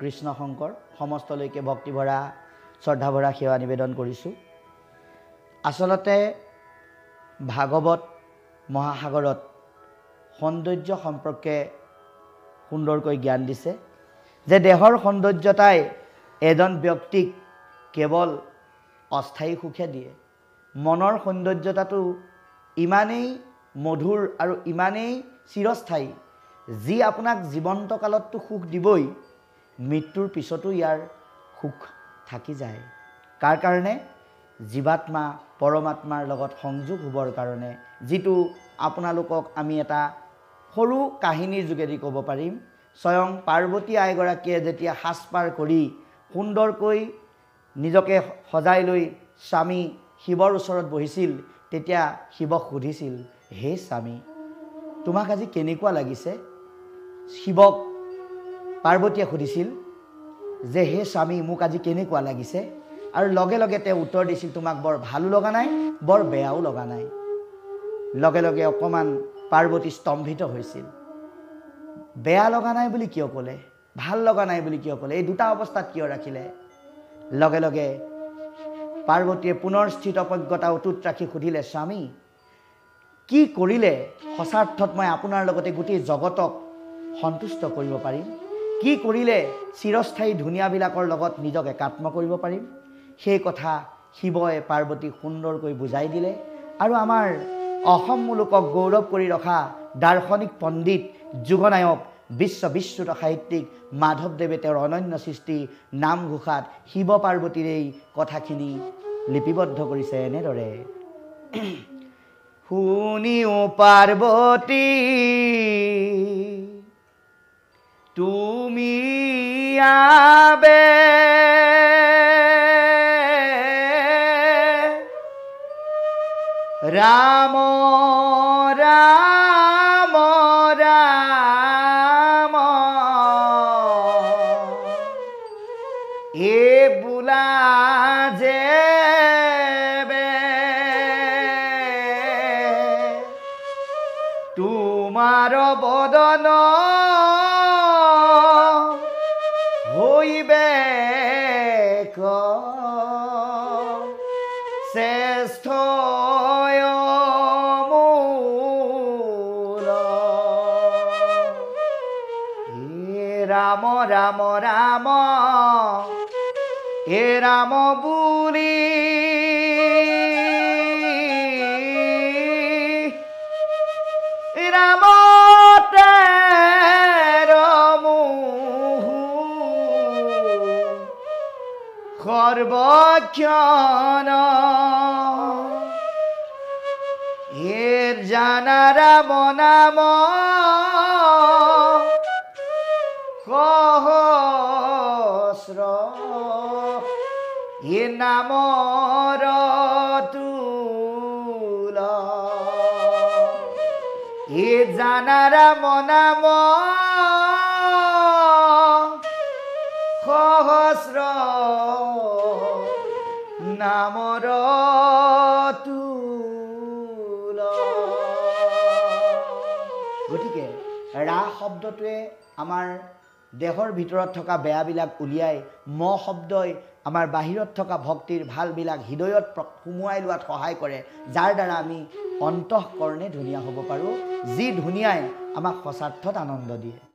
কৃষ্ণ শংকৰ সমস্তলৈকে ভক্তিভৰা শ্ৰদ্ধাভৰা সেৱা নিবেদন কৰিছোঁ। আচলতে ভাগৱত মহাসাগৰত সৌন্দৰ্য সম্পৰ্কে সুন্দৰকৈ জ্ঞান দিছে যে দেহৰ সৌন্দৰ্যতাই এজন ব্যক্তিক কেৱল অস্থায়ী সুখে দিয়ে। মনৰ সৌন্দৰ্যতাটো ইমানেই মধুৰ আৰু ইমানেই চিৰস্থায়ী যি আপোনাক জীৱন্ত কালততো সুখ দিবই, মৃত্যুৰ পিছতো ইয়াৰ সুখ থাকি যায়। কাৰ কাৰণে? জীৱাত্মা পৰমাত্মাৰ লগত সংযোগ হ'বৰ কাৰণে, যিটো আপোনালোকক আমি এটা সৰু কাহিনীৰ যোগেদি ক'ব পাৰিম। স্বয়ং পাৰ্বতী আইগৰাকীয়ে যেতিয়া সাজপাৰ কৰি সুন্দৰকৈ নিজকে সজাই লৈ স্বামী শিৱৰ ওচৰত বহিছিল, তেতিয়া শিৱক সুধিছিল, হে স্বামী, তোমাক আজি কেনেকুৱা লাগিছে? শিৱক পাৰ্বতীয়ে সুধিছিল যে হে স্বামী, মোক আজি কেনেকুৱা লাগিছে? আৰু লগে লগে তেওঁ উত্তৰ দিছিল, তোমাক বৰ ভালো লগা নাই, বৰ বেয়াও লগা নাই। লগে লগে অকণমান পাৰ্বতী স্তম্ভিত হৈছিল। বেয়া লগা নাই বুলি কিয় ক'লে? ভাল লগা নাই বুলি কিয় ক'লে? এই দুটা অৱস্থাত কিয় ৰাখিলে? লগে লগে পাৰ্বতীয়ে পুনৰ স্থিতপ্ৰজ্ঞতা অটুট ৰাখি সুধিলে, স্বামী, কি কৰিলে সঁচাৰ্থত মই আপোনাৰ লগতে গোটেই জগতক সন্তুষ্ট কৰিব পাৰিম? কি কৰিলে চিৰস্থায়ী ধুনীয়াবিলাকৰ লগত নিজক একাত্ম কৰিব পাৰিম? সেই কথা শিৱই পাৰ্বতীক সুন্দৰকৈ বুজাই দিলে। আৰু আমাৰ অসম মুলুকক গৌৰৱ কৰি ৰখা দাৰ্শনিক পণ্ডিত যুগনায়ক বিশ্ববিশ্ৰুত সাহিত্যিক মাধৱদেৱে তেওঁৰ অনন্য সৃষ্টি নামঘোষাত শিৱ পাৰ্বতীৰ এই কথাখিনি লিপিবদ্ধ কৰিছে এনেদৰে। শুনিও পাৰ্বতী তুমি আবে ৰাম ৰাম ৰাম এ বোলা যে তোমাৰ বদন হইবে শ্ৰেষ্ঠ মূল। হে ৰাম ৰাম ৰাম হে ৰাম বুলি ৰামতে সৰ্বক্ষণ এৰ জানা ৰাম নাম সহস্ৰ এ নামৰ তুল এ জানা ৰাম নাম সহস্ৰ নামৰ তুল। গতিকে ৰা শব্দটোৱে আমাৰ দেহৰ ভিতৰত থকা বেয়াবিলাক উলিয়াই ম শব্দই আমাৰ বাহিৰত থকা ভক্তিৰ ভালবিলাক হৃদয়ত সুমুৱাই লোৱাত সহায় কৰে, যাৰ দ্বাৰা আমি অন্তঃকৰণে ধুনীয়া হ'ব পাৰোঁ, যি ধুনীয়াই আমাক সঁচাৰ্থত আনন্দ দিয়ে।